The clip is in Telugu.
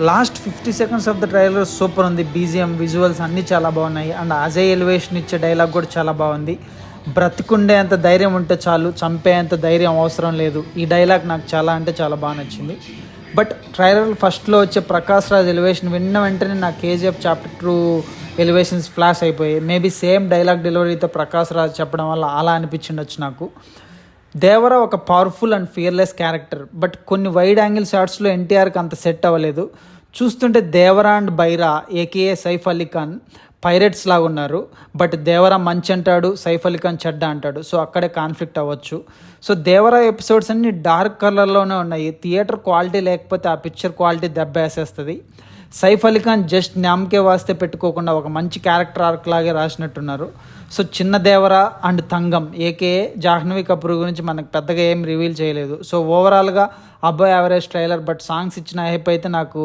Last 50 seconds of the trailer super ఉంది. బీజిఎం, విజువల్స్ అన్నీ చాలా బాగున్నాయి. అండ్ అజయ్ ఎలివేషన్ ఇచ్చే డైలాగ్ కూడా చాలా బాగుంది. బ్రతికుండే అంత ధైర్యం ఉంటే చాలు, చంపేంత ధైర్యం అవసరం లేదు. ఈ డైలాగ్ నాకు చాలా అంటే చాలా బాగా నచ్చింది. బట్ ట్రైలర్ ఫస్ట్లో వచ్చే ప్రకాష్ రాజ్ ఎలివేషన్ విన్న వెంటనే నా కేజీఎఫ్ చాప్టర్ 2 ఎలివేషన్స్ ఫ్లాష్ అయిపోయాయి. మేబీ సేమ్ డైలాగ్ డెలివరీతో ప్రకాష్ రాజ్ చెప్పడం వల్ల అలా అనిపించిండొచ్చు నాకు. దేవరా ఒక powerful and fearless character. But కొన్ని వైడ్ యాంగిల్ షాట్స్లో ఎన్టీఆర్కి అంత సెట్ అవ్వలేదు. చూస్తుంటే Devara and Bhaira AKA Saif Ali Khan pirates లాగా ఉన్నారు. బట్ దేవరా మంచి అంటాడు, సైఫ్ అలీ ఖాన్ చెడ్డ అంటాడు. సో అక్కడే కాన్ఫ్లిక్ట్ అవ్వచ్చు. సో దేవరా ఎపిసోడ్స్ అన్నీ డార్క్ కలర్లోనే ఉన్నాయి. థియేటర్ క్వాలిటీ లేకపోతే ఆ పిక్చర్ క్వాలిటీ దెబ్బ వేసేస్తుంది. సైఫ్ అలీ ఖాన్ జస్ట్ నామకే వాస్తే పెట్టుకోకుండా ఒక మంచి క్యారెక్టర్ ఆర్క్ లాగే రాసినట్టున్నారు. సో చిన్న దేవరా అండ్ తంగం ఏకేఏ జాహ్నవి కపూర్ గురించి మనకు పెద్దగా ఏం రివీల్ చేయలేదు. సో ఓవరాల్గా అబ్బాయి యావరేజ్ ట్రైలర్. బట్ సాంగ్స్ ఇచ్చిన హైప్ అయితే నాకు